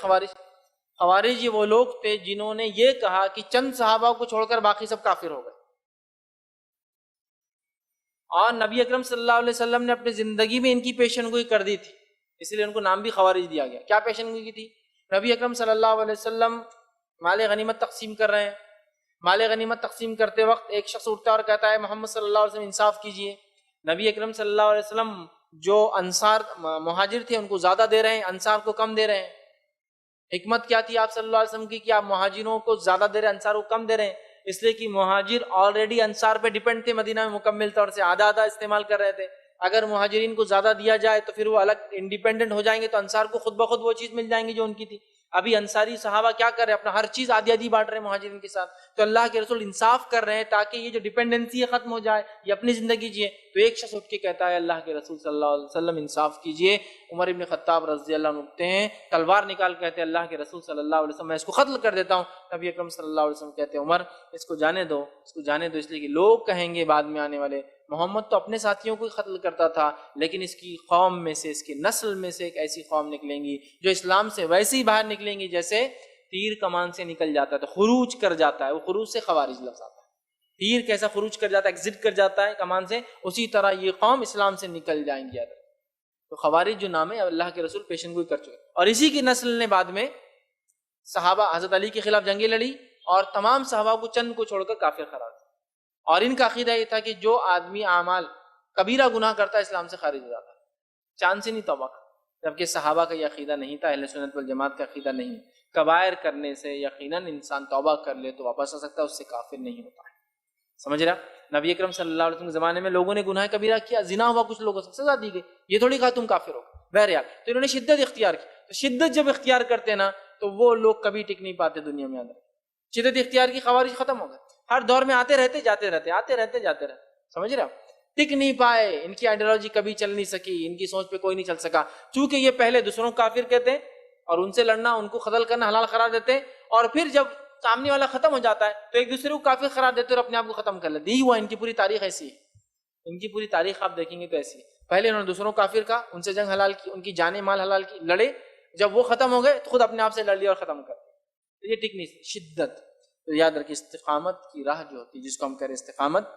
خوارج؟ خوارج یہ وہ لوگ تھے جنہوں نے یہ کہا کہ چند صحابہ کو چھوڑ کر باقی سب کافر ہو گئے، اور نبی اکرم صلی اللہ علیہ وسلم نے اپنی زندگی میں ان کی پیشن گوئی کر دی تھی، اس لیے ان کو نام بھی خوارج دیا گیا۔ کیا پیشن گوئی کی تھی؟ نبی اکرم صلی اللہ علیہ وسلم مال غنیمت تقسیم کر رہے ہیں، مال غنیمت تقسیم کرتے وقت ایک شخص اٹھتا ہے اور کہتا ہے محمد صلی اللہ علیہ وسلم انصاف کیجئے۔ نبی اکرم صلی اللہ علیہ وسلم جو انصار مہاجر تھے ان کو زیادہ دے رہے ہیں، انصار کو کم دے رہے ہیں۔ حکمت کیا تھی آپ صلی اللہ علیہ وسلم کی کہ آپ مہاجروں کو زیادہ دے رہے ہیں، انصار کو کم دے رہے ہیں؟ اس لیے کہ مہاجر آلریڈی انصار پہ ڈیپینڈ تھے، مدینہ میں مکمل طور سے آدھا آدھا استعمال کر رہے تھے۔ اگر مہاجرین کو زیادہ دیا جائے تو پھر وہ الگ انڈیپینڈنٹ ہو جائیں گے، تو انصار کو خود بخود وہ چیز مل جائیں گی جو ان کی تھی۔ ابھی انصاری صحابہ کیا کر رہے ہیں؟ اپنا ہر چیز آدھی آدھی بانٹ رہے ہیں مہاجرین کے ساتھ۔ تو اللہ کے رسول انصاف کر رہے ہیں تاکہ یہ جو ڈیپینڈنسی ہے ختم ہو جائے، یہ اپنی زندگی جیے۔ تو ایک شخص اٹھ کے کہتا ہے اللہ کے رسول صلی اللہ علیہ وسلم انصاف کیجئے۔ عمر ابن خطاب رضی اللہ عنہ اٹھتے ہیں، تلوار نکال کہتے ہیں اللہ کے رسول صلی اللہ علیہ وسلم میں اس کو قتل کر دیتا ہوں۔ نبی اکرم صلی اللہ علیہ وسلم کہتے ہیں عمر اس کو جانے دو، اس کو جانے دو، اس لیے کہ لوگ کہیں گے بعد میں آنے والے محمد تو اپنے ساتھیوں کو ہی قتل کرتا تھا، لیکن اس کی قوم میں سے، اس کی نسل میں سے ایک ایسی قوم نکلیں گی جو اسلام سے ویسے ہی باہر نکلیں گی جیسے تیر کمان سے نکل جاتا ہے، تو خروج کر جاتا ہے۔ وہ خروج سے خوارج لفظ آتا ہے، تیر کیسا خروج کر جاتا ہے، ایگزٹ کر جاتا ہے کمان سے، اسی طرح یہ قوم اسلام سے نکل جائیں گی۔ تو خوارج جو نام ہے اللہ کے رسول پیشن گوئی کر چکے، اور اسی کی نسل نے بعد میں صحابہ حضرت علی کے خلاف جنگیں لڑی اور تمام صحابہ کو چند کو چھوڑ کر کافر قرار دیا۔ اور ان کا عقیدہ یہ تھا کہ جو آدمی اعمال کبیرہ گناہ کرتا ہے اسلام سے خارج ہو جاتا ہے، چاند سے نہیں توبہ کرتا، جبکہ صحابہ کا یہ عقیدہ نہیں تھا، اہل سنت والجماعت کا عقیدہ نہیں۔ کبائر کرنے سے یقیناً انسان توبہ کر لے تو واپس آ سکتا ہے، اس سے کافر نہیں ہوتا ہے۔ سمجھ رہا؟ نبی اکرم صلی اللہ علیہ وسلم کے زمانے میں لوگوں نے گناہ کبیرہ کیا، زنا ہوا، کچھ لوگوں سے سزا دی گئی، یہ تھوڑی کہا تم کافر ہو بہرحال۔ تو انہوں نے شدت اختیار کی، تو شدت جب اختیار کرتے نا تو وہ لوگ کبھی ٹک نہیں پاتے دنیا میں۔ شدت اختیار کی، خوارج ختم ہو گئے، ہر دور میں آتے رہتے جاتے رہتے، آتے رہتے جاتے رہتے، سمجھ رہے آپ؟ ٹک نہیں پائے، ان کی آئیڈیالوجی کبھی چل نہیں سکی، ان کی سوچ پہ کوئی نہیں چل سکا، چونکہ یہ پہلے دوسروں کو کافر کہتے ہیں اور ان سے لڑنا، ان کو قتل کرنا حلال قرار دیتے ہیں، اور پھر جب سامنے والا ختم ہو جاتا ہے تو ایک دوسرے کو کافر قرار دیتے اور اپنے آپ کو ختم کر لیتے۔ یہی ہوا، ان کی پوری تاریخ ایسی ہے، ان کی پوری تاریخ آپ دیکھیں گے تو ایسی ہے۔ پہلے انہوں نے دوسروں کو کافر کہا، ان سے جنگ حلال کی، ان کی جانیں مال حلال کی، لڑے، جب وہ ختم ہو گئے تو خود اپنے آپ سے لڑ لیا اور ختم کر دیا۔ یہ ٹک نہیں، شدت۔ تو یاد رکھیں استقامت کی راہ جو ہوتی ہے، جس کو ہم کہہ رہے ہیں استقامت،